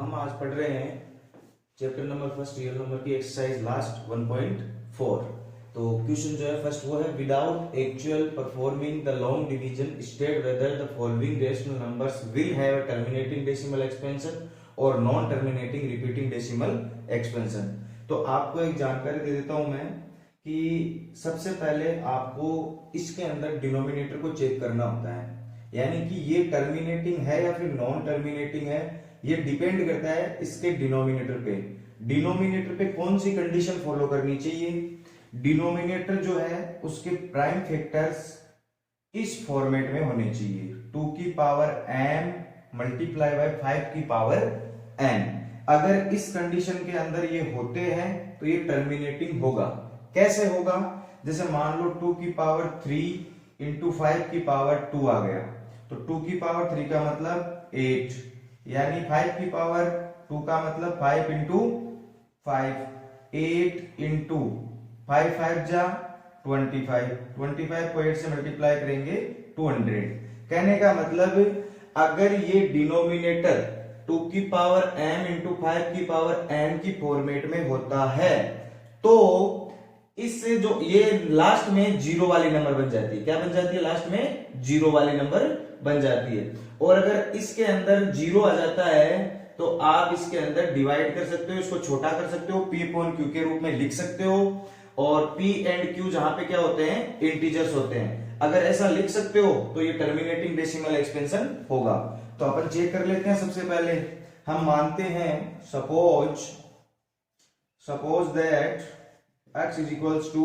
हम आज पढ़ रहे हैं chapter number first year number की एक्सरसाइज लास्ट 1.4। तो क्वेश्चन जो है फर्स्ट वो है, without actual performing the long division state whether the following rational numbers will have a terminating decimal expansion और non terminating repeating decimal expansion. तो आपको एक जानकारी दे देता हूं मैं कि सबसे पहले आपको इसके अंदर डिनोमिनेटर को चेक करना होता है, यानी कि ये टर्मिनेटिंग है या फिर नॉन टर्मिनेटिंग है, ये डिपेंड करता है इसके डिनोमिनेटर पे। डिनोमिनेटर पे कौन सी कंडीशन फॉलो करनी चाहिए? डिनोमिनेटर जो है उसके प्राइम फैक्टर्स इस फॉर्मेट में होने चाहिए, 2 की पावर m मल्टीप्लाई बाय 5 की पावर n। अगर इस कंडीशन के अंदर ये होते हैं तो ये टर्मिनेटिंग होगा। कैसे होगा? जैसे मान लो 2 की पावर 3 इंटू 5 की पावर 2 आ गया, तो 2 की पावर 3 का मतलब 8, यानी 5 की पावर 2 का मतलब 5 इंटू 5, 8 इंटू 5 5 जा 25, 25 को 8 से मल्टीप्लाई करेंगे 200। कहने का मतलब अगर ये डिनोमिनेटर 2 की पावर m इंटू 5 की पावर n की फॉर्मेट में होता है तो इससे जो ये लास्ट में जीरो वाली नंबर बन जाती है। क्या बन जाती है? लास्ट में जीरो वाली नंबर बन जाती है। और अगर इसके अंदर जीरो आ जाता है तो आप इसके अंदर डिवाइड कर सकते हो, इसको छोटा कर सकते हो, p अपॉन q के रूप में लिख सकते हो। और p एंड q जहां पे क्या होते हैं? इंटीजर्स होते हैं। अगर ऐसा लिख सकते हो तो ये टर्मिनेटिंग डेसिमल एक्सपेंशन होगा। तो अपन चेक कर लेते हैं। सबसे पहले हम मानते हैं suppose that x is equals to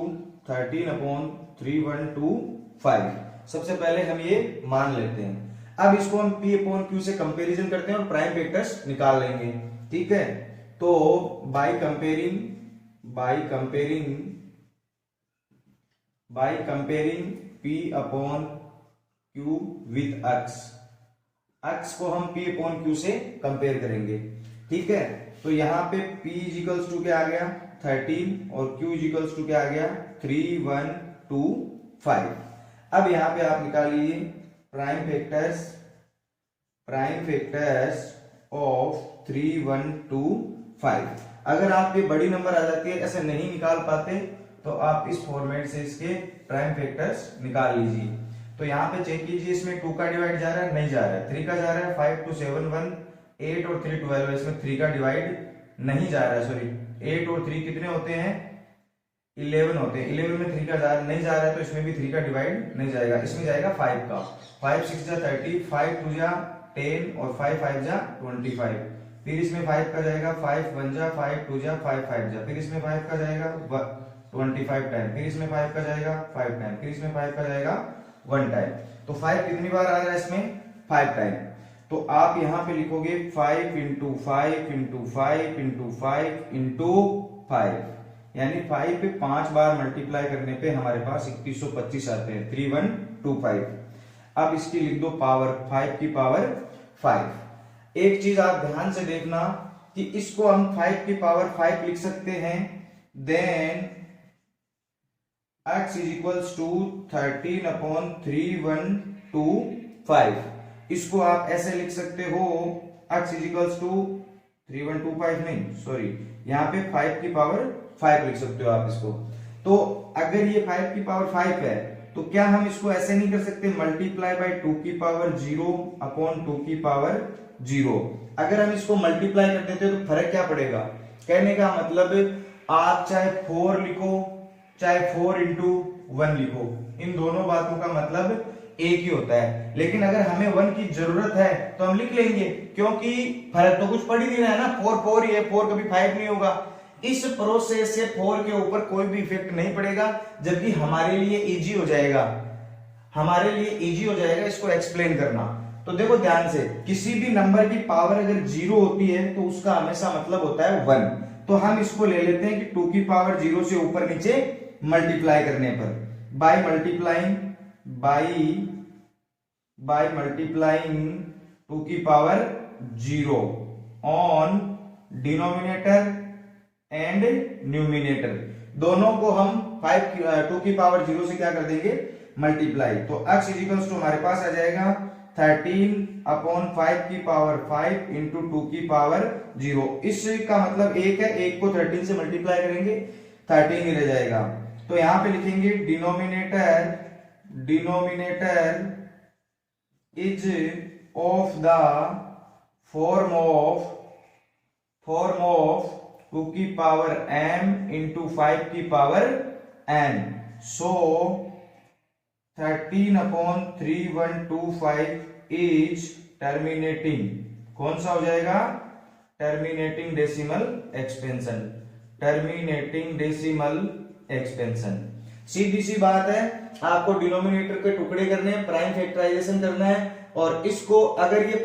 13 upon 3125। सबसे पहले हम ये मान लेते हैं। अब इसको हम p अपॉन q से कंपैरिजन करते हैं और प्राइम फैक्टर्स निकाल लेंगे। ठीक है, तो by comparing p upon q with x को हम p अपॉन q से कंपेयर करेंगे। ठीक है, तो यहाँ पे p इजिकल्स टू क्या आ गया? 13 और q इजिकल्स टू क्या आ गया? 3125। अब यहाँ पे आप निकाल लीजिए प्राइम फैक्टर्स ऑफ 3125। अगर आप ये बड़ी नंबर आ जाती है, ऐसे नहीं निकाल पाते तो आप इस फॉर्मेट से इसके प्राइम फैक्टर्स निकाल लीजिए। तो यहाँ पे चेक कीजिए, इसमें 2 का डिवाइड जा रहा है? नहीं जा रहा है। 3 का जा रहा है? 5 2 7 1 8 और 3 12 है। इसमें 3 का डिवाइड नहीं जा रहा है, सॉरी 8 और 3 कितने होते हैं? 11 होते हैं। 11 में 3 का नहीं जा रहा है तो इसमें भी 3 का डिवाइड नहीं जाएगा, इसमें जाएगा 5 का। 5 6 जा 30, 5 2 जा 10 और 5 5 जा 25। फिर इसमें 5 का जाएगा, 5 1 जा 5 2 जा 5 5 जा, फिर इसमें 5 का जाएगा 25 टाइम, फिर इसमें 5 का जाएगा 5 टाइम, फिर इसमें 5 का जाएगा 1 टाइम। तो 5 कितनी बार आ रहा है इसमें? 5 टाइम। तो आप यहां पे लिखोगे 5 इंटू 5 इंटू 5 इंटू 5 इंटू 5, यानी 5 पे 5 बार मल्टीप्लाई करने पे हमारे पास 2125 आते हैं, 3125। अब इसकी लिख दो पावर, 5 की पावर 5। एक चीज आप ध्यान से देखना कि इसको हम 5 की पावर 5 लिख सकते हैं, then x is equals to 13 upon 3125। इसको आप ऐसे लिख सकते हो, x इज इक्वल्स टू 3125 नहीं, सॉरी यहाँ पे 5 की पावर 5 लिख सकते हो आप इसको। तो अगर ये 5 की पावर 5 है तो क्या हम इसको ऐसे नहीं कर सकते? मल्टीप्लाई बाय 2 की पावर 0 अपॉन 2 की पावर 0। अगर हम इसको मल्टीप्लाई कर देते तो फर्क क्या पड़ेगा? कहने का मतलब आप चाहे 4 लिखो चाहे 4 इंटू 1 लिखो, इन दोनों बातों का मतलब एक ही होता है। लेकिन अगर हमें 1 की जरूरत है तो हम लिख लेंगे, क्योंकि फर्क तो कुछ पड़ ही नहीं रहा है ना। 4 4 ही है, 4 कभी 5 नहीं होगा। इस प्रोसेस से 4 के ऊपर कोई भी इफेक्ट नहीं पड़ेगा, जबकि हमारे लिए इजी हो जाएगा, इसको एक्सप्लेन करना। तो देखो ध्यान से, किसी भी नंबर की पावर अगर 0 होती है तो उसका हमेशा मतलब होता है 1। तो हम इसको ले लेते हैं कि 2 की पावर 0 से ऊपर नीचे मल्टीप्लाई करने पर बाय मल्टीप्लाइंग 2 की power 0 on denominator and numerator, दोनों को हम 2 की पावर 0 से क्या कर देंगे? मल्टीप्लाई। तो x इजिकल्स टू हमारे पास आ जाएगा 13/5 की पावर 5 इंटू 2 की पावर 0। इसका मतलब एक है, एक को 13 से मल्टीप्लाई करेंगे 13 ही रह जाएगा। तो यहां पे लिखेंगे denominator is of the form of 2 की पावर m इंटू 5 की power n। So 13/3125 is terminating, कौन सा हो जाएगा, टर्मिनेटिंग डेसिमल एक्सपेंशन। सीधी सी बात है, आपको डिनोमिनेटर के टुकड़े करने हैं, प्राइम फैक्टराइजेशन करना है, और इसको अगर ये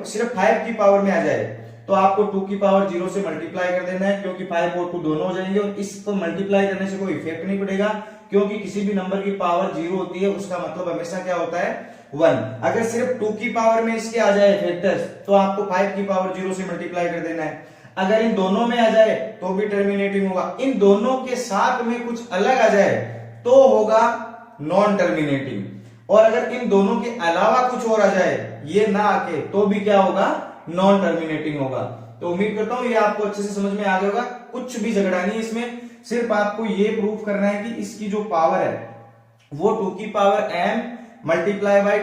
सिर्फ 5 की पावर में आ जाए तो आपको 2 की पावर 0 से मल्टीप्लाई कर देना है, क्योंकि 5 और 2 दोनों हो जाएंगे, और इसको मल्टीप्लाई करने से कोई इफेक्ट नहीं पड़ेगा, क्योंकि किसी भी नंबर की पावर 0 होती है, उसका मतलब हमेशा क्या होता है, 1। अगर सिर्फ 2 की पावर में इसके आ जाए फैक्टर्स, तो आपको 5 की पावर 0 से मल्टीप्लाई कर देना है। अगर इन दोनों में आ जाए तो भी टर्मिनेटिंग होगा, इन दोनों के साथ में कुछ अलग आ जाए तो होगा नॉन टर्मिनेटिंग, और अगर इन दोनों के अलावा कुछ और आ जाए, ये ना आके, तो भी क्या होगा, नॉन टर्मिनेटिंग होगा। तो उम्मीद करता हूं ये आपको अच्छे से समझ में आ गया होगा। कुछ भी झगड़ा नहीं इसमें, सिर्फ आपको ये प्रूफ करना है कि इसकी जो पावर है वो 2 की पावर m मल्टीप्लाई बाय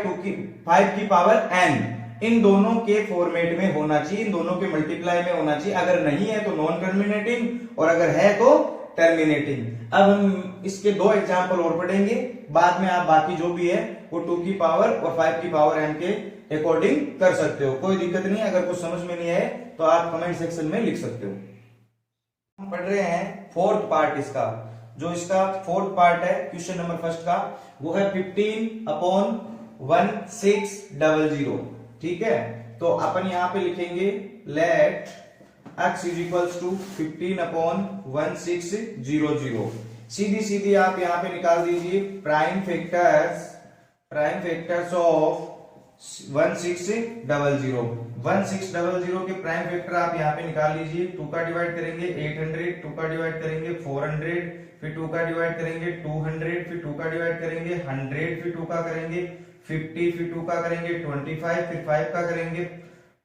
5 की पावर n, इन दोनों के फॉर्मेट में होना चाहिए, इन दोनों के मल्टीप्लाई में होना चाहिए। अगर नहीं है तो नॉन टर्मिनेटिंग, और अगर है तो टर्मिनेटिंग। अब हम इसके 2 एग्जाम्पल और पढ़ेंगे, बाद में आप बाकी जो भी है वो 2 की पावर और 5 की पावर m के अकॉर्डिंग कर सकते हो, कोई दिक्कत नहीं। अगर कुछ समझ में नहीं आए तो आप कमेंट सेक्शन में लिख सकते हो। हम पढ़ रहे हैं फोर्थ पार्ट इसका, जो इसका फोर्थ पार्ट है क्वेश्चन नंबर फर्स्ट का, वो है 15/1600। ठीक है, तो अपन यहां पे लिखेंगे let x is equals to 15/1600। सीधी सीधी आप यहां पे निकाल दीजिए प्राइम फैक्टर्स ऑफ 1600। 1600 के प्राइम फैक्टर आप यहाँ पे निकाल लीजिए। 2 का डिवाइड करेंगे 800, 2 का डिवाइड करेंगे 400, फिर 2 का डिवाइड करेंगे 200, फिर 2 का डिवाइड करेंगे 100, फिर 2 का करेंगे 50, फिर 2 का करेंगे 25, फिर 5 का करेंगे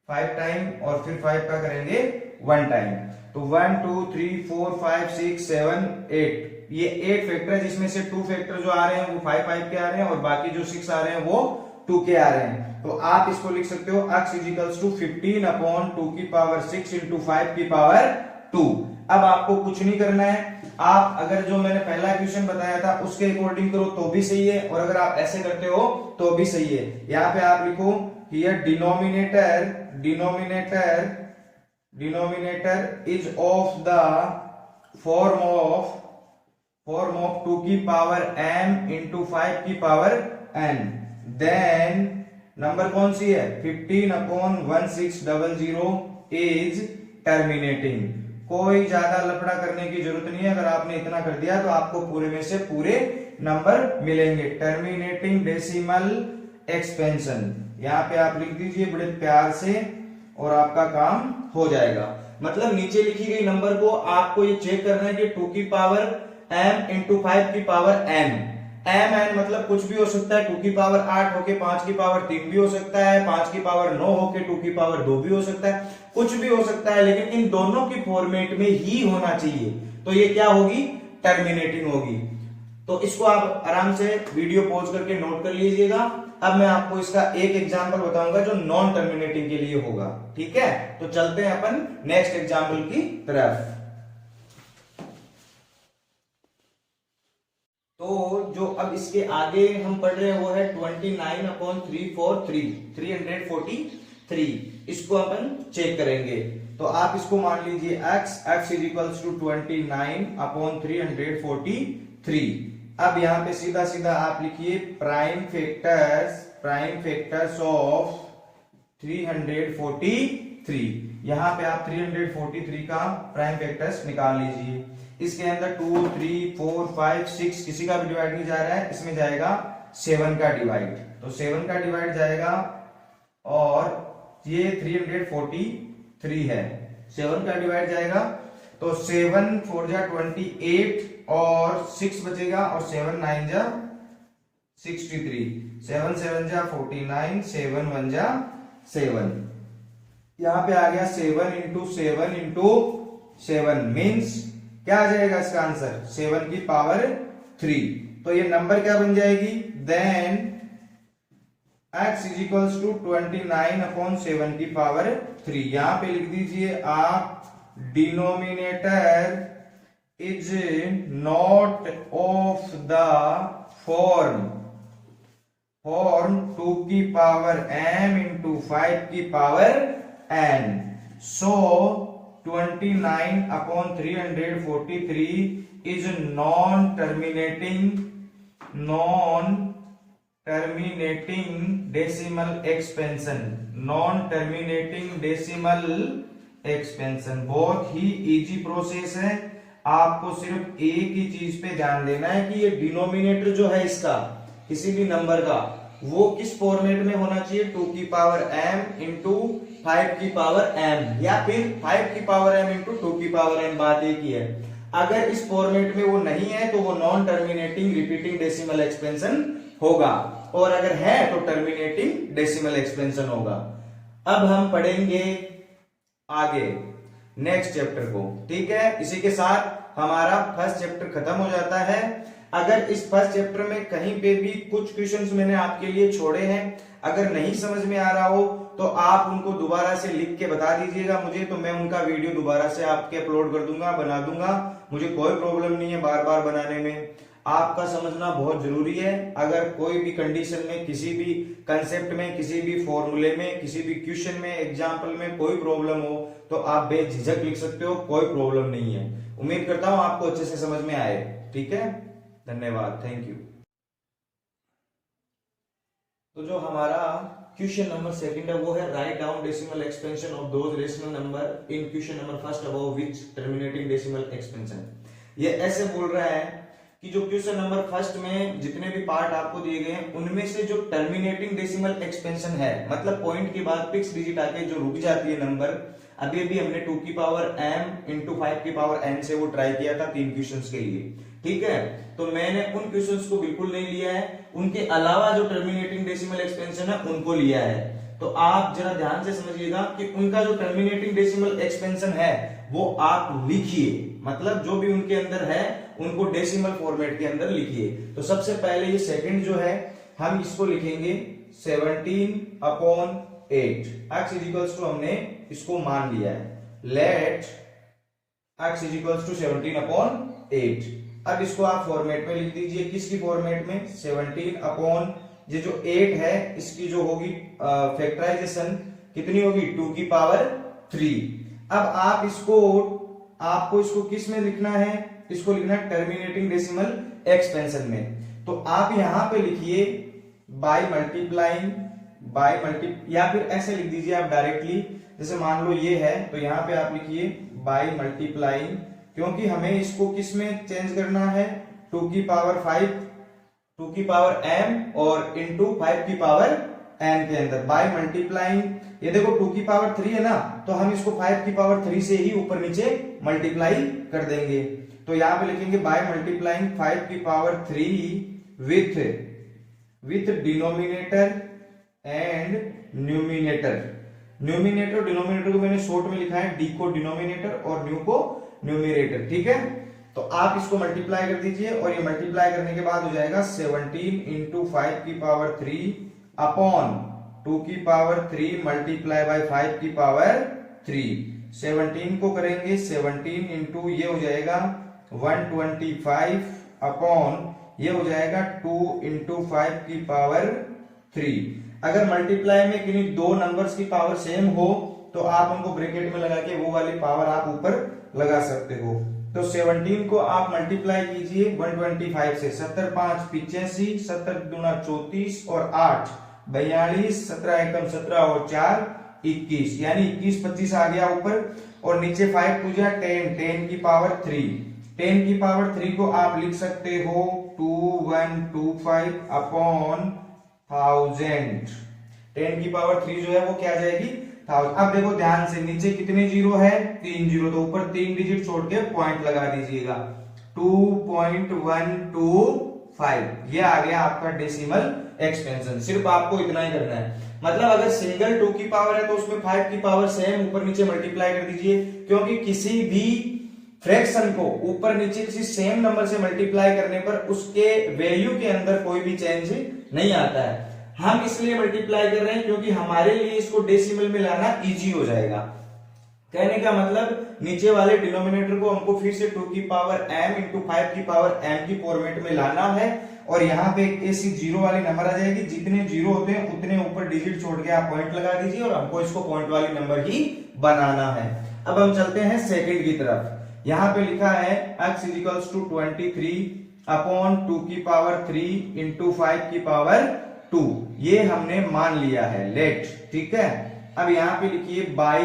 5 टाइम, और फिर 5 का करेंगे 1 टाइम। तो 1 2 3 4 5 6 7 8, ये 8 फैक्टर है, जिसमें से 2 फैक्टर जो आ रहे हैं वो 5 के आ रहे हैं, और बाकी जो 6 आ रहे हैं वो 2 के आ रहे हैं। तो आप इसको लिख सकते हो x इज इक्वल्स टू 15/2 की पावर 6 इंटू 5 की पावर 2। अब आपको कुछ नहीं करना है, आप अगर जो मैंने पहला क्वेश्चन बताया था उसके अकॉर्डिंग करो तो भी सही है, और अगर आप ऐसे करते हो तो भी सही है। यहाँ पे आप लिखो here denominator is of the form of 2 की पावर m इंटू 5 की पावर n। देन नंबर कौन सी है, 15/1600 इज टर्मिनेटिंग। कोई ज्यादा लफड़ा करने की जरूरत नहीं है, अगर आपने इतना कर दिया तो आपको पूरे में से पूरे नंबर मिलेंगे। टर्मिनेटिंग डेसिमल एक्सपेंशन यहाँ पे आप लिख दीजिए बड़े प्यार से, और आपका काम हो जाएगा। मतलब नीचे लिखी गई नंबर को आपको ये चेक करना है कि 2 की पावर m इंटू 5 की पावर n। m n मतलब कुछ भी हो सकता है, 2 की पावर 8 होके 5 की पावर 3 भी हो सकता है, 5 की पावर 9 होके 2 की पावर 2 भी हो सकता है, कुछ भी हो सकता है, लेकिन इन दोनों की फॉर्मेट में ही होना चाहिए। तो ये क्या होगी, टर्मिनेटिंग होगी। तो इसको आप आराम से वीडियो पॉज करके नोट कर लीजिएगा। अब मैं आपको इसका एक एग्जाम्पल बताऊंगा जो नॉन टर्मिनेटिंग के लिए होगा। ठीक है, तो चलते हैं अपन नेक्स्ट एग्जाम्पल की तरफ। तो जो अब इसके आगे हम पढ़ रहे हैं वो है 29/343। इसको अपन चेक करेंगे। तो आप इसको मान लीजिए x इज इक्वल्स टू 29/343। अब यहां पे सीधा सीधा आप लिखिए प्राइम फैक्टर्स ऑफ 343। यहां पे आप 343 का प्राइम फैक्टर्स निकाल लीजिए। इसके अंदर 2 3 4 5 6 किसी का भी डिवाइड नहीं जा रहा है, इसमें जाएगा 7 का डिवाइड। तो 7 का डिवाइड जाएगा, और ये 343 है, 7 का डिवाइड जाएगा। तो 7 4 जा 28 और 6 बचेगा, और 7 9 जा 63। 7 7 जा 49, 7 1 जा 7। यहाँ पे आ गया 7 इंटू 7 इंटू 7 मीन्स क्या आ जाएगा इसका आंसर 7 की पावर 3। तो ये नंबर क्या बन जाएगी, then x is equals to 29 upon 7 की पावर 3। यहां पे लिख दीजिए आप denominator is not of the form 2 की पावर m इंटू 5 की power n। So 29 upon 343 is non terminating decimal expansion। बहुत ही इजी प्रोसेस है, आपको सिर्फ एक ही चीज पे ध्यान देना है कि ये डिनोमिनेटर जो है इसका किसी भी नंबर का वो किस फॉर्मेट में होना चाहिए, 2 की पावर m इंटू 5 की पावर m या फिर 5 की पावर m इंटू 2 की पावर m। बात एक ही है, अगर इस फॉर्मेट में वो नहीं है तो वो non terminating repeating decimal expansion होगा, और अगर है तो टर्मिनेटिंग डेसिमल एक्सपेंशन होगा। अब हम पढ़ेंगे आगे नेक्स्ट चैप्टर को, ठीक है। इसी के साथ हमारा फर्स्ट चैप्टर खत्म हो जाता है। अगर इस फर्स्ट चैप्टर में कहीं पे भी कुछ क्वेश्चंस मैंने आपके लिए छोड़े हैं, अगर नहीं समझ में आ रहा हो तो आप उनको दोबारा से लिख के बता दीजिएगा मुझे, तो मैं उनका वीडियो दोबारा से आपके अपलोड कर दूंगा, बना दूंगा। मुझे कोई प्रॉब्लम नहीं है बार बार बनाने में, आपका समझना बहुत जरूरी है। अगर कोई भी कंडीशन में, किसी भी कंसेप्ट में, किसी भी फॉर्मूले में, किसी भी क्वेश्चन में, एग्जाम्पल में कोई प्रॉब्लम हो तो आप बेझिझक लिख सकते हो, कोई प्रॉब्लम नहीं है। उम्मीद करता हूं आपको अच्छे से समझ में आए, ठीक है। धन्यवाद, थैंक यू। तो जो हमारा क्वेश्चन नंबर सेकंड है वो है write down decimal expansion of those rational number in question number first above which terminating decimal expansion. ये ऐसे बोल रहा है कि जो क्वेश्चन नंबर फर्स्ट में जितने भी पार्ट आपको दिए गए हैं उनमें से जो टर्मिनेटिंग डेसिमल एक्सपेंशन है, मतलब पॉइंट के बाद फिक्स डिजिट आके जो रुक जाती है नंबर, अभी भी हमने 2 की पावर m इंटू 5 की पावर n से वो ट्राई किया था 3 क्वेश्चंस के लिए, ठीक है। तो मैंने उन क्वेश्चंस को बिल्कुल नहीं लिया है, उनके अलावा जो टर्मिनेटिंग डेसिमल एक्सपेंशन है उनको लिया है। तो आप जरा ध्यान से समझिएगा कि उनका जो टर्मिनेटिंग डेसिमल एक्सपेंशन है वो आप लिखिए, मतलब जो भी उनके अंदर है उनको डेसिमल फॉर्मेट के अंदर लिखिए। तो सबसे पहले ये सेकंड जो है हम इसको लिखेंगे 17 upon 8। x is equals to हमने इसको मान लिया है, let x is equals to 17 upon 8। अब इसको आप फॉर्मेट में लिख दीजिए, किसकी फॉर्मेट में, 17 अपॉन ये जो 8 है इसकी जो होगी फैक्टराइजेशन कितनी होगी, 2 की पावर 3। अब आपको इसको किस में लिखना है, इसको लिखना है टर्मिनेटिंग डेसिमल एक्सपेंशन में। तो आप यहां पे लिखिए बाय मल्टीप्लाइंग या फिर ऐसे लिख दीजिए आप डायरेक्टली, जैसे मान लो ये है तो यहां पे आप लिखिए बाय मल्टीप्लाइंग, क्योंकि हमें इसको किस में चेंज करना है, 2 की पावर 5, 2 की पावर m और इंटू 5 की पावर n के अंदर बाय मल्टीप्लाइंग। ये देखो 2 की पावर 3 है ना, तो हम इसको 5 की पावर 3 से ही ऊपर नीचे मल्टीप्लाई कर देंगे। तो यहां पे लिखेंगे बाय मल्टीप्लाइंग 5 की power 3 with denominator and numerator. Numerator denominator को मैंने शॉर्ट में लिखा है, डी को डिनोमिनेटर और न्यू को न्यूमिनेटर, ठीक है। तो आप इसको मल्टीप्लाई कर दीजिए और ये मल्टीप्लाई करने के बाद हो जाएगा 17 इंटू 5 की पावर 3 अपॉन 2 की पावर 3 मल्टीप्लाई बाय 5 की पावर 3। 17 को करेंगे 17 इंटू ये हो जाएगा 125 अपॉन ये हो जाएगा 2 इंटू 5 की पावर 3। अगर मल्टीप्लाई में किन्हीं दो नंबर्स की पावर सेम हो तो आप उनको ब्रैकेट में लगा के वो वाली पावर आप ऊपर लगा सकते हो। तो 17 को आप मल्टीप्लाई कीजिए 125 से, 7 5 85, 7 दूना 34 और 8 42, 17 एकम 17 और 4 21, यानी 21 25 आ गया ऊपर और नीचे 5 पूजा 10 की पावर 3। 10 की पावर 3 को आप लिख सकते हो 2125 अपॉन 1000। 10 की पावर 3 जो है वो क्या आ जाएगी 1000। अब देखो ध्यान से, नीचे कितने जीरो है, 3 जीरो, तो ऊपर 3 डिजिट छोड़ के पॉइंट लगा दीजिएगा, 2.125। ये आ गया आपका डेसिमल एक्सपेंशन। सिर्फ आपको इतना ही करना है, मतलब अगर सिंगल 2 की पावर है तो उसमें 5 की पावर सेम ऊपर नीचे मल्टीप्लाई कर दीजिए, क्योंकि किसी भी फ्रैक्शन को ऊपर नीचे किसी सेम नंबर से मल्टीप्लाई करने पर उसके वैल्यू के अंदर कोई भी चेंज नहीं आता है। हम इसलिए मल्टीप्लाई कर रहे हैं क्योंकि हमारे लिए इसको डेसिमल में लाना इजी हो जाएगा। कहने का मतलब नीचे वाले डिनोमिनेटर को हमको फिर से 2 की पावर m इंटू 5 की पावर m की फॉर्मेट में लाना है, और यहाँ पे एक ऐसी जीरो वाली नंबर आ जाएगी, जितने जीरो होते हैं उतने ऊपर डिजिट छोड़ के आप पॉइंट लगा दीजिए और हमको इसको पॉइंट वाली नंबर ही बनाना है। अब हम चलते हैं सेकंड की तरफ। यहाँ पे लिखा है x इक्वल्स टू 23 अपॉन 2 की पावर 3 इंटू 5 की पावर 2, ये हमने मान लिया है लेट, ठीक है। अब यहाँ पे लिखिए बाई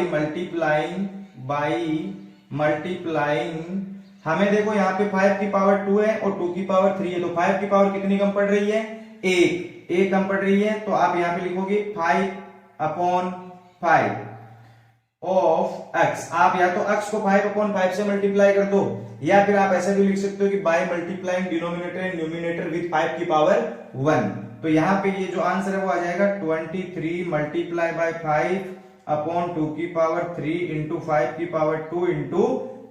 मल्टीप्लाइंग, हमें देखो यहाँ पे 5 की पावर 2 है और 2 की पावर 3 है, तो 5 की पावर कितनी कम पड़ रही है, एक कम पड़ रही है, तो आप यहाँ पे लिखोगे 5 अपॉन 5 ऑफ x। आप या तो x को 5 अपॉन 5 से मल्टीप्लाई कर दो, या फिर आप ऐसा भी लिख सकते हो कि by multiplying denominator and numerator with 5 की पावर 1। तो यहाँ पे ये जो आंसर है वो आ जाएगा 23 मल्टीप्लाई बाय 5 अपॉन 2 की पावर 3 इंटू 5 की power 2 into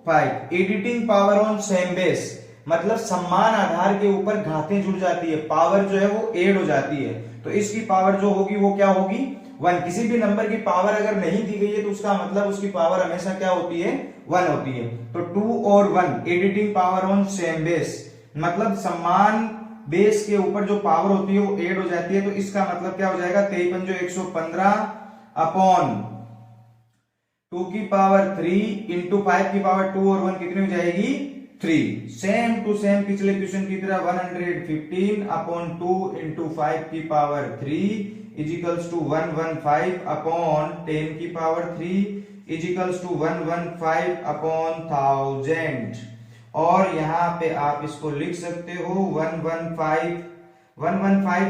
5। Editing power on same base, मतलब समान आधार के ऊपर घातें जुड़ जाती है, पावर जो है वो ऐड हो जाती है, तो इसकी पावर जो होगी वो क्या होगी 1। किसी भी नंबर की पावर अगर नहीं दी गई है तो उसका मतलब उसकी पावर हमेशा क्या होती है 1 होती है। तो 2 और 1 editing power on same base, मतलब समान बेस के ऊपर जो पावर होती है वो ऐड हो जाती है, तो इसका मतलब क्या हो जाएगा 53 जो 115 अपॉन 2 की पावर 3 इंटू 5 की पावर 2 और 1 कितनी हो जाएगी 3। सेम टू सेम पिछले क्वेश्चन की तरह 115 अपॉन 2 इंटू 5 की पावर 3 इजिकल्स टू 115 अपॉन 10 की पावर 3 इजिकल्स टू 115 अपॉन 1000। और यहाँ पे आप इसको लिख सकते हो 115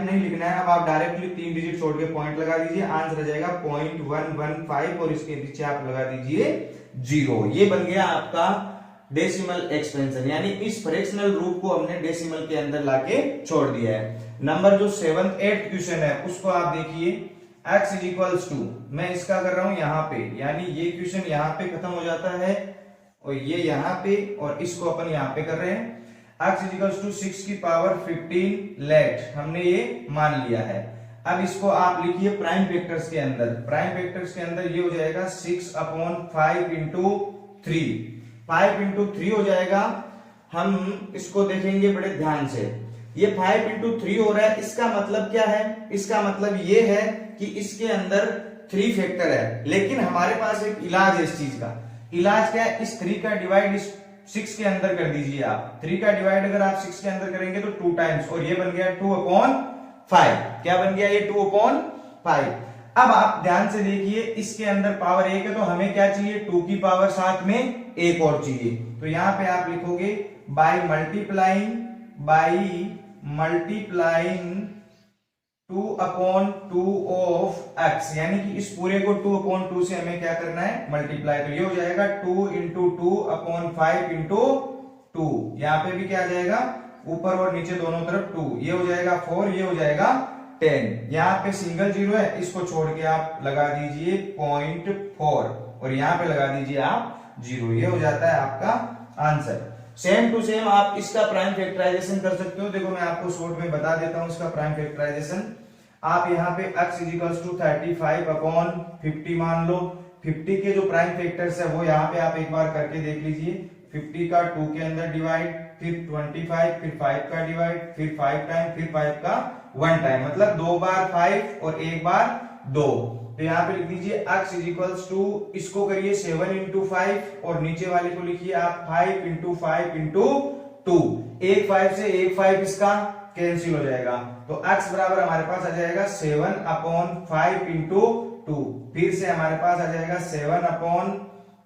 नहीं लिखना है, अब आप डायरेक्टली 3 डिजिट छोड़ के पॉइंट लगा दीजिए, आंसर आ जाएगा 0.115 और इसके पीछे आप लगा दीजिए 0। ये बन गया आपका डेसिमल एक्सपेंशन, यानी इस फ्रैक्शनल रूप को हमने डेसिमल के अंदर लाके छोड़ दिया है। नंबर जो 7th 8th क्वेश्चन है उसको आप देखिए, x इज इक्वल्स टू, मैं इसका कर रहा हूं यहाँ पे, यानी ये क्वेश्चन यहाँ पे खत्म हो जाता है और ये यहाँ पे, और इसको अपन यहाँ पे कर रहे हैं। x इज इक्वल्स टू 6 की पावर 15 लेट, हमने ये मान लिया है। अब इसको आप लिखिए प्राइम वेक्टर्स के अंदर, प्राइम वेक्टर्स के अंदर ये हो जाएगा 6 अपॉन 5 इंटू 3, 5 इंटू 3 हो जाएगा। हम इसको देखेंगे बड़े ध्यान से, ये 5 इंटू 3 हो रहा है, इसका मतलब क्या है, इसका मतलब ये है कि इसके अंदर 3 फैक्टर है, लेकिन हमारे पास एक इलाज है इस चीज का। इलाज क्या है, इस 3 का डिवाइड इस 6 के अंदर कर दीजिए आप। 3 का डिवाइड अगर आप 6 के अंदर करेंगे तो 2 टाइम्स, और ये बन गया 2 अपॉन 5। क्या बन गया ये 2 अपॉन 5। अब आप ध्यान से देखिए, इसके अंदर पावर 1 है तो हमें क्या चाहिए 2 की पावर साथ में एक और चाहिए, तो यहां पे आप लिखोगे by multiplying 2 upon 2 of x, यानी कि इस पूरे को 2 अपॉन 2 से हमें क्या करना है मल्टीप्लाई, तो ये हो जाएगा 2 इंटू 2 अपॉन 5 इंटू 2। यहाँ पे भी क्या आ जाएगा, ऊपर और नीचे दोनों तरफ 2, ये हो जाएगा 4, ये हो जाएगा 10। यहाँ पे सिंगल जीरो है, इसको छोड़ के आप लगा दीजिए 0.4 और यहाँ पे लगा दीजिए आप 0, ये हो जाता है आपका आंसर। सेम टू सेम आप इसका प्राइम फैक्टराइजेशन कर सकते हो। देखो मैं आपको शॉर्ट में बता देता हूं इसका प्राइम फैक्टराइजेशन। आप यहाँ पे x इजिकल्स टू 35 अपॉन 50 मान लो। 50 के जो प्राइम फैक्टर्स है वो यहाँ पे आप एक बार करके देख लीजिए। 50 का 2 के अंदर डिवाइड, फिर 25, फिर 5 का डिवाइड, फिर 5 टाइम, फिर 5 का 1 टाइम, मतलब 2 बार 5 और 1 बार 2। तो यहाँ पे लिख दीजिए x इज इक्वल्स टू, इसको करिए 7 इंटू 5 और नीचे वाले को लिखिए आप 5 इंटू 5 इंटू 2। एक 5 से एक 5 इसका कैंसिल हो जाएगा, तो x बराबर हमारे पास आ जाएगा 7 अपॉन 5 इंटू 2। फिर से हमारे पास आ जाएगा 7 अपॉन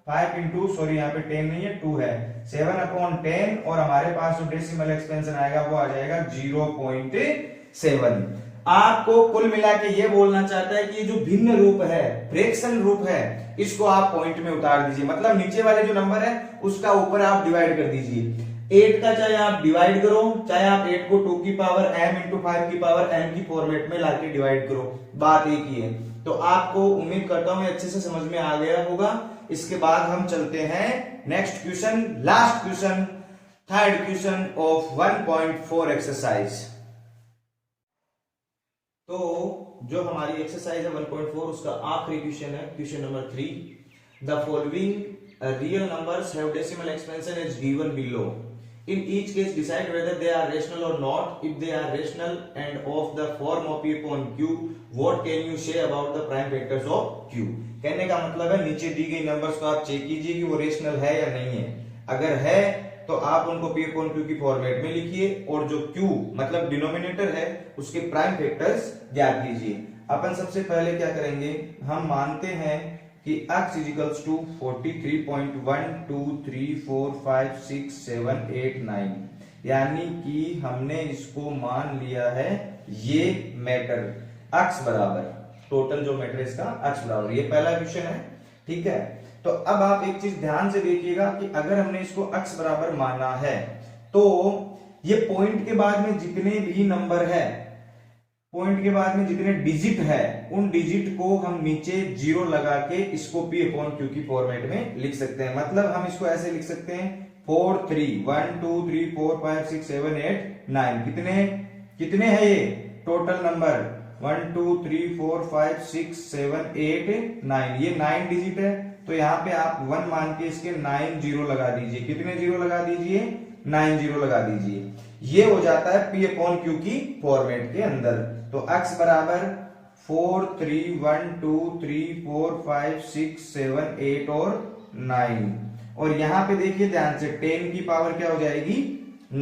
5 इंटू, सॉरी यहाँ पे 10 नहीं है 2 है, 7 अपॉन 10 और हमारे पास जो डेसिमल एक्सपेंशन आएगा वो आ जाएगा 0.7। आपको कुल मिला के ये बोलना चाहता है कि ये जो भिन्न रूप है, फ्रैक्शन रूप है, इसको आप पॉइंट में उतार दीजिए, मतलब नीचे वाले जो नंबर है उसका ऊपर आप डिवाइड कर दीजिए। 8 का चाहे आप डिवाइड करो, चाहे आप 8 को 2 की पावर m इंटू 5 की पावर m की फॉर्मेट में लाके डिवाइड करो, बात एक ही है। तो आपको उम्मीद करता हूं अच्छे से समझ में आ गया होगा। इसके बाद हम चलते हैं next question, last question, third question of 1.4 exercise. तो जो हमारी एक्सरसाइज है 1.4 उसका आखिरी क्वेश्चन है, question number 3। The following real numbers have decimal expansion is given below. In each case decide whether they are rational or not. If they are rational and of the form of P upon Q, what can you say about the prime factors of Q? कहने का मतलब है नीचे दी गई numbers को आप check कीजिए कि वो रेशनल है या नहीं है। अगर है तो आप उनको P upon Q की फॉर्मेट में लिखिए और जो Q मतलब डिनोमिनेटर है उसके प्राइम फैक्टर्स ज्ञात कीजिए। अपन सबसे पहले क्या करेंगे, हम मानते हैं कि x इजिकल्स टू 43.1 2 3 4 5 6 7 8 9, यानी कि हमने इसको मान लिया है ये मैटर x बराबर, टोटल जो मैटर इसका x बराबर, ये पहला क्वेश्चन है, ठीक है। तो अब आप एक चीज ध्यान से देखिएगा कि अगर हमने इसको x बराबर माना है तो ये पॉइंट के बाद में जितने भी नंबर है, पॉइंट के बाद में जितने डिजिट है, उन डिजिट को हम नीचे जीरो लगा के इसको P अपॉन Q की फॉर्मेट में लिख सकते हैं। मतलब हम इसको ऐसे लिख सकते हैं 4 3 1 2 3 4 5 6 7 8 9। कितने है ये टोटल नंबर 1 2 3 4 5 6 7 8 9, ये 9 डिजिट है। तो यहाँ पे आप 1 मान के इसके 9 जीरो लगा दीजिए। कितने जीरो लगा दीजिए, 9 जीरो लगा दीजिए। ये हो जाता है P अपॉन Q की फॉर्मेट के अंदर। तो x बराबर 4 3 1 2 3 4 5 6 7 8 और 9। और यहां पे देखिए ध्यान से 10 की पावर क्या हो जाएगी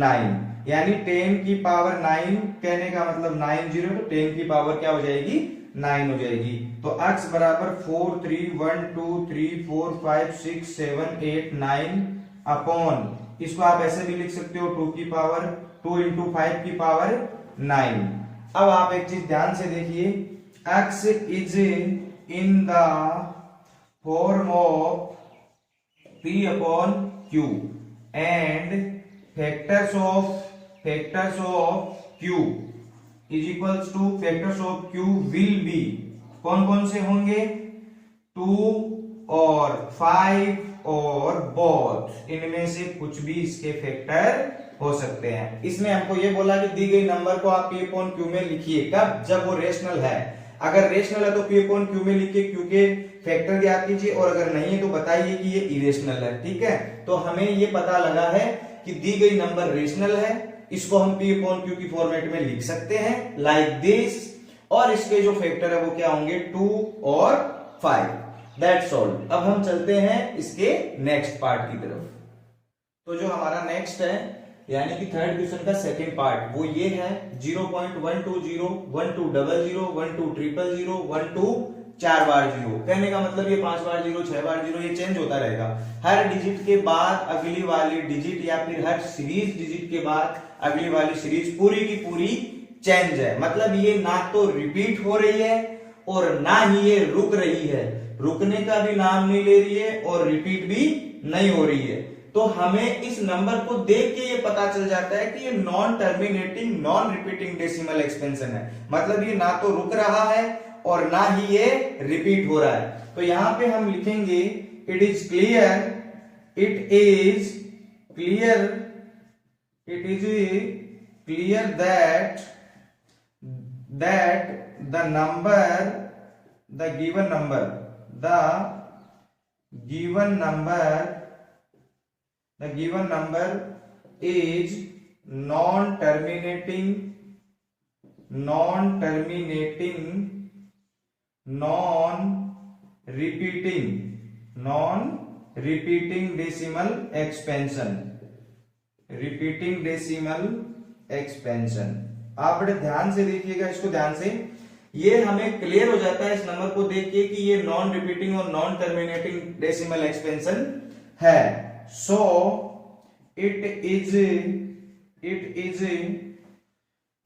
9, यानी 10 की पावर 9 कहने का मतलब 9 जीरो, तो 10 की पावर क्या हो जाएगी 9 हो जाएगी। तो x बराबर 4 3 1 2 3 4 5 6 7 8 9 अपॉन, इसको आप ऐसे भी लिख सकते हो 2 की पावर 2 इंटू 5 की पावर 9। अब आप एक चीज ध्यान से देखिए, x is in the form of P upon Q and factors of Q is equals two factors of Q will be, कौन कौन से होंगे 2 और 5 और बोथ, इनमें से कुछ भी इसके फैक्टर हो सकते हैं। इसमें हमको ये बोला कि दी गई नंबर को आप P अपॉन Q में लिखिए, कब, जब वो रेशनल है। अगर रेशनल है तो P अपॉन Q में लिखिए, क्योंकि फैक्टर ज्ञात कीजिए, और अगर नहीं है तो बताइए कि ये इरेशनल है, ठीक है। तो हमें ये पता लगा है कि दी गई नंबर रेशनल है, इसको हम P अपॉन Q की फॉर्मेट में लिख सकते हैं लाइक दिस, और इसके जो फैक्टर है वो क्या होंगे 2 और 5। That's all. अब हम चलते हैं इसके नेक्स्ट पार्ट की तरफ। तो जो हमारा नेक्स्ट है यानी कि थर्ड क्वेश्चन का सेकंड पार्ट वो ये है 0.120 1200 1200 12 4 बार 0। कहने का मतलब ये 5 बार 0 6 बार 0 ये चेंज होता रहेगा। हर डिजिट के बाद अगली वाली डिजिट या फिर हर सीरीज डिजिट के बाद अगली वाली सीरीज पूरी की पूरी चेंज है। मतलब ये ना तो रिपीट हो रही है और ना ही ये रुक रही है, रुकने का भी नाम नहीं ले रही है और रिपीट भी नहीं हो रही है। तो हमें इस नंबर को देख के ये पता चल जाता है कि ये non terminating non repeating decimal expansion है। मतलब ये ना तो रुक रहा है और ना ही ये रिपीट हो रहा है। तो यहां पे हम लिखेंगे it is clear that the given number is non-terminating non-repeating decimal expansion। आप बड़े ध्यान से देखिएगा इसको, ध्यान से, ये हमें क्लियर हो जाता है इस नंबर को देख के कि ये नॉन रिपीटिंग और नॉन टर्मिनेटिंग डेसिमल एक्सपेंशन है। So it is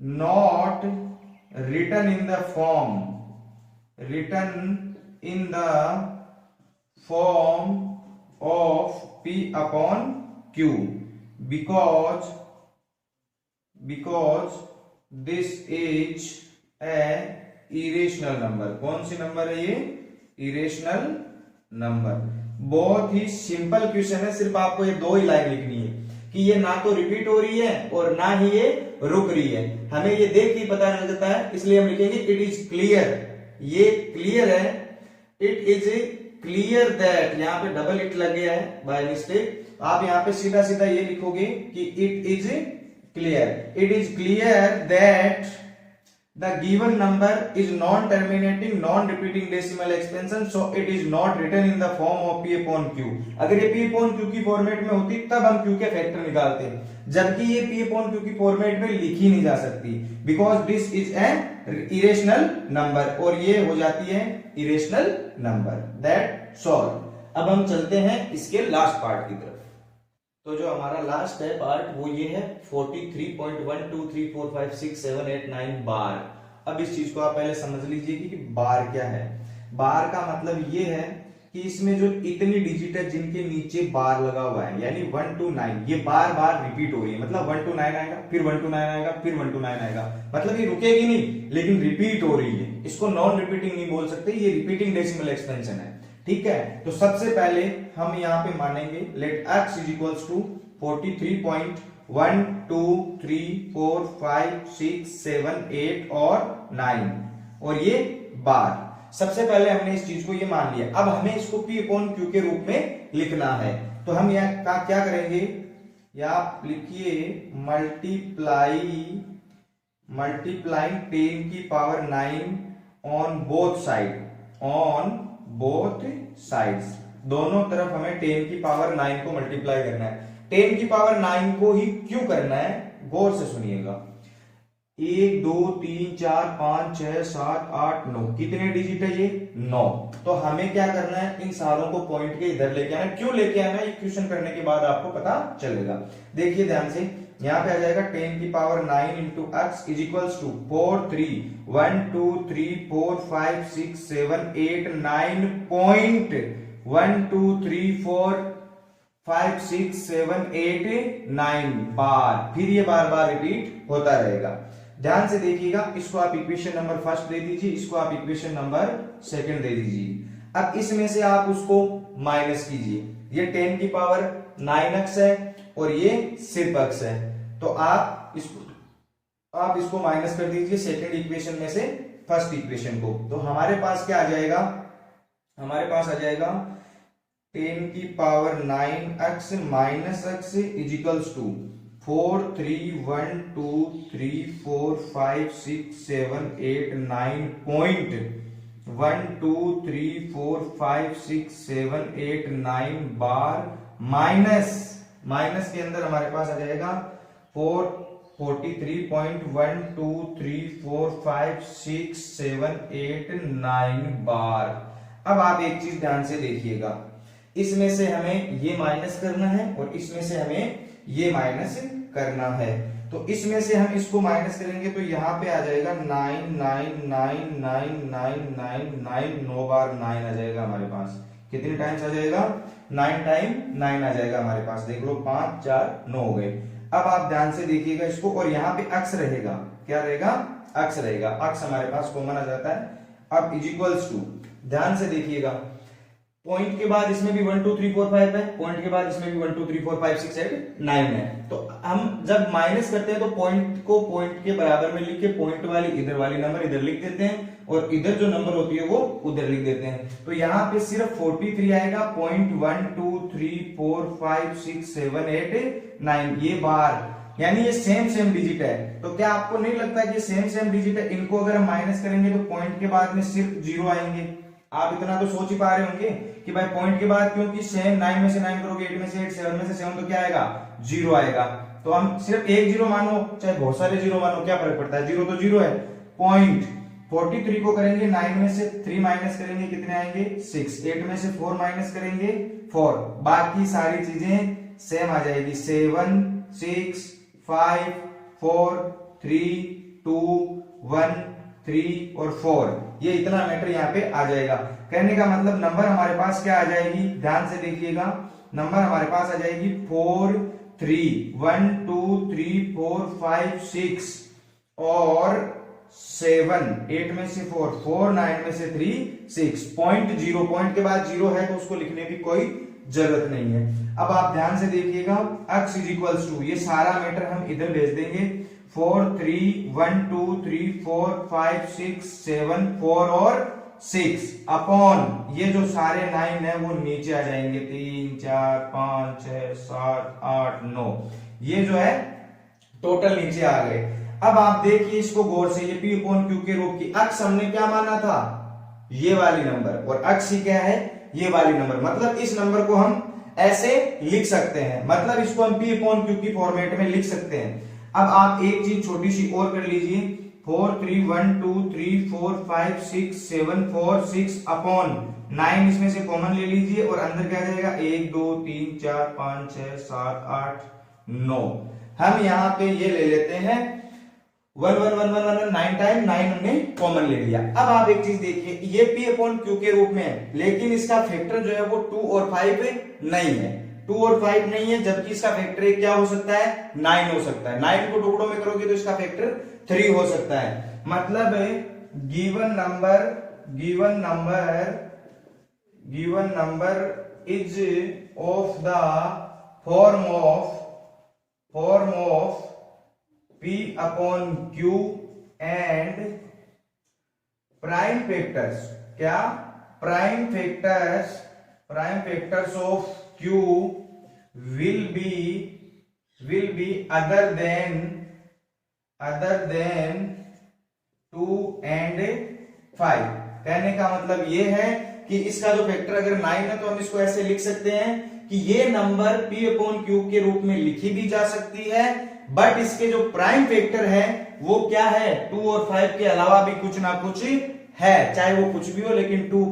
not written in the form of P upon Q because this is a irrational number. कौन सी नंबर है ये? Irrational number. बहुत ही सिंपल क्वेश्चन है, सिर्फ आपको ये दो ही लाइन लिखनी है कि ये ना तो रिपीट हो रही है और ना ही ये रुक रही है। हमें ये देख के पता चल जाता है, इसलिए हम लिखेंगे इट इज क्लियर। ये क्लियर है, इट इज क्लियर दैट, यहाँ पे डबल इट लग गया है बाय मिस्टेक। आप यहाँ पे सीधा सीधा ये लिखोगे कि it is clear, it is clear that the given number is non-terminating non-repeating decimal expansion, so it is not written in the form of p upon q। अगर ये p upon q की फॉर्मेट में होती तब हम q के factor निकालते हैं, जबकि ये p upon q की फॉर्मेट में लिखी नहीं जा सकती, because this is an irrational number, और ये हो जाती है इरेशनल नंबर। That solve. अब हम चलते हैं इसके लास्ट पार्ट की तरफ। तो जो हमारा लास्ट है पार्ट वो ये है 43.1 2 3 4 5 6 7 8 9 बार। अब इस चीज को आप पहले समझ लीजिए कि बार क्या है। बार का मतलब ये है कि इसमें जो इतनी डिजिट है जिनके नीचे बार लगा हुआ है, यानी 1 to 9, ये बार बार रिपीट हो रही है। मतलब 1 to 9 आएगा, फिर 1 to 9 आएगा, फिर 1 to 9 आएगा, मतलब ये रुकेगी नहीं लेकिन रिपीट हो रही है। इसको नॉन रिपीटिंग नहीं बोल सकते, ये रिपीटिंग डेसिमल एक्सपेंशन है। ठीक है, तो सबसे पहले हम यहाँ पे मानेंगे let x is equals to 43.1 2 3 4 5 6 7 8 और 9, और ये बार। सबसे पहले हमने इस चीज को ये मान लिया। अब हमें इसको p अपॉन q के रूप में लिखना है, तो हम यहाँ क्या करेंगे, या आप लिखिए मल्टीप्लाइंग 10 की power 9 on both side, on both sides, दोनों तरफ हमें 10 की पावर 9 को मल्टीप्लाई करना है। 10 की पावर 9 को ही क्यों करना है, गौर से सुनिएगा। 1 2 3 4 5 6 7 8 9, कितने डिजिट है ये? 9। तो हमें क्या करना है, इन सारों को पॉइंट के इधर लेके आना है। क्यों लेके आना है, ये क्वेश्चन करने के बाद आपको पता चलेगा। देखिए ध्यान से, यहाँ पे आ जाएगा 10 की power 9 into x is equals to 4 3 1 2 3 4 5 6 7 8 9 point 1 2 3 4 5 6 7 8 9 बार। फिर ये बार बार रिपीट होता रहेगा। ध्यान से देखिएगा, इसको आप इक्वेशन नंबर फर्स्ट दे दीजिए, इसको आप इक्वेशन नंबर सेकंड दे दीजिए। अब इसमें से आप उसको माइनस कीजिए। ये 10 की पावर 9x है और ये सिर्फ x है, तो आप इसको माइनस कर दीजिए सेकंड इक्वेशन में से फर्स्ट इक्वेशन को। तो हमारे पास क्या आ जाएगा, हमारे पास आ जाएगा 10 की power 9x minus x is equals to 4 3 1 2 3 4 5 6 7 8 9 point 1 2 3 4 5 6 7 8 9 bar minus के अंदर हमारे पास आ जाएगा 43.1 2 3 4 5 6 7 8 9 बार। अब आप एक चीज ध्यान से देखिएगा, इसमें से हमें ये माइनस करना है और इसमें से हमें ये माइनस करना है। तो इसमें से हम इसको माइनस करेंगे तो यहाँ पे आ जाएगा 9 9 9 9 9 9 9 9 बार 9 आ जाएगा हमारे पास। कितने टाइम्स आ जाएगा, 9 टाइम 9 आ जाएगा हमारे पास। देख लो 5 4 9 हो गए। अब आप ध्यान से देखिएगा इसको, और यहाँ पे अक्स रहेगा, क्या रहेगा, अक्स रहेगा। अक्स हमारे पास कॉमन आ जाता है। अब इज इक्वल्स टू, ध्यान से देखिएगा, पॉइंट के बाद इसमें भी 1 2 3 4 5 है, पॉइंट के बाद इसमें भी 1 2 3 4 5 6 7 9 है। तो हम जब माइनस करते हैं तो पॉइंट को पॉइंट के बराबर में लिख के पॉइंट वाली इधर वाली नंबर इधर लिख देते हैं और इधर जो नंबर होती है वो उधर लिख देते हैं। तो यहाँ पे सिर्फ 43 आएगा, पॉइंट 1 2 3 4 5 6 7 8 9, ये बार, यानी ये सेम डिजिट है। तो क्या आपको नहीं लगता कि सेम डिजिट है, इनको अगर हम माइनस करेंगे तो पॉइंट के बाद में सिर्फ 0 आएंगे। आप इतना तो सोच ही पा रहे होंगे कि भाई पॉइंट के बाद, क्योंकि सेम 9 में से 9 करोगे, 8 में से 8, 7 में से 7, तो क्या आएगा, 0 आएगा। तो हम सिर्फ एक 0 मानो चाहे बहुत सारे 0 मानो, क्या फर्क पड़ता है, 0 तो 0 है। पॉइंट 43 को करेंगे 9 में से 3 माइनस करेंगे, कितने आएंगे, 6। 8 में से 4 माइनस करेंगे 4, बाकी सारी चीजें सेम आ जाएगी। 7 6 5 4 3 2 1 3 और 4, ये इतना मैटर यहाँ पे आ जाएगा। कहने का मतलब नंबर हमारे पास क्या आ जाएगी, ध्यान से देखिएगा, नंबर हमारे पास आ जाएगी 4 3 1 2 3 4 5 6 और 7 8 में से 4 4 9 में से 3 6 पॉइंट 0 पॉइंट के बाद 0 है तो उसको लिखने की कोई जरूरत नहीं है। अब आप ध्यान से देखिएगा x इज इक्वल्स टू, ये सारा मैटर हम इधर भेज देंगे 4 3 1 2 3 4 5 6 7 4 और 6 अपॉन ये जो सारे 9 है वो नीचे आ जाएंगे 3 4 5 6 7 8 9, ये जो है टोटल नीचे आ गए। अब आप देखिए इसको गौर से, ये p अपॉन q के रूप की x हमने क्या माना था, ये वाली नंबर, और x ही क्या है, ये वाली नंबर। मतलब इस नंबर को हम ऐसे लिख सकते हैं, मतलब इसको हम p अपॉन q की फॉर्मेट में लिख सकते हैं। अब आप एक चीज छोटी सी और कर लीजिए 4 3 1 2 3 4 5 6 7 4 6 अपॉन 9 इसमें से कॉमन ले लीजिए और अंदर क्या जाएगा 1 2 3 4 5 6 7 8 9। हम यहाँ पे ये ले लेते हैं 1 1 1 1 1 9 टाइम 9 हमने कॉमन ले लिया। अब आप एक चीज देखिए, ये p अपॉन q के रूप में है, लेकिन इसका फैक्टर जो है वो 2 और 5 नहीं है, 2 और 5 नहीं है, जबकि इसका फैक्टर क्या हो सकता है, 9 हो सकता है। 9 को टुकड़ों में करोगे तो इसका फैक्टर 3 हो सकता है। मतलब given number is of the form of p upon q and prime factors, क्या prime factors of q will be other than 2 and 5। कहने का मतलब ये है कि इसका जो फैक्टर अगर 9 है तो हम इसको ऐसे लिख सकते हैं कि ये नंबर p अपॉन q के रूप में लिखी भी जा सकती है, बट इसके जो प्राइम फैक्टर है वो क्या है, 2 और 5 के अलावा भी कुछ ना कुछ है, चाहे वो कुछ भी हो, लेकिन 2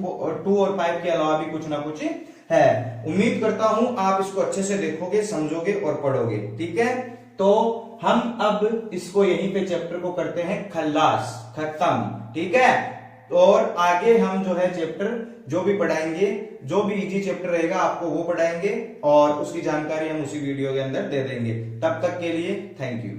और 5 के अलावा भी कुछ ना कुछ है। उम्मीद करता हूं आप इसको अच्छे से देखोगे, समझोगे और पढ़ोगे। ठीक है, तो हम अब इसको यहीं पे चैप्टर को करते हैं खल्लास, खत्म। ठीक है, और आगे हम जो है चैप्टर जो भी पढ़ाएंगे, जो भी इजी चैप्टर रहेगा आपको वो पढ़ाएंगे और उसकी जानकारी हम उसी वीडियो के अंदर दे देंगे। तब तक के लिए थैंक यू।